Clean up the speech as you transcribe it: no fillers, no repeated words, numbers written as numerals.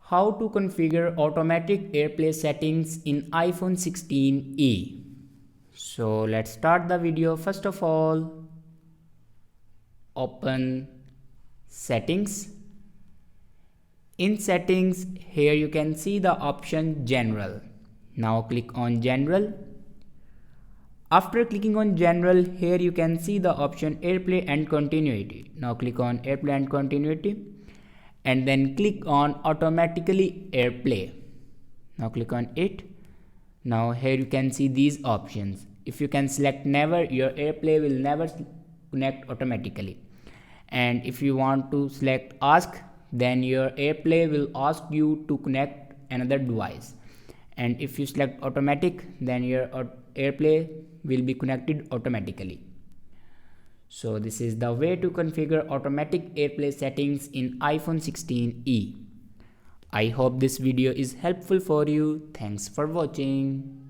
How to configure automatic AirPlay settings in iPhone 16e. So let's start the video. First of all, open settings. In settings, here you can see the option general. Now click on general. After clicking on general, here you can see the option AirPlay and continuity. Now click on AirPlay and continuity and then click on automatically AirPlay. Now click on it. Now here you can see these options. If you can select never, your AirPlay will never connect automatically. And if you want to select ask, then your AirPlay will ask you to connect another device. And if you select automatic, then your AirPlay will be connected automatically. So this is the way to configure automatic AirPlay settings in iPhone 16e. I hope this video is helpful for you. Thanks for watching.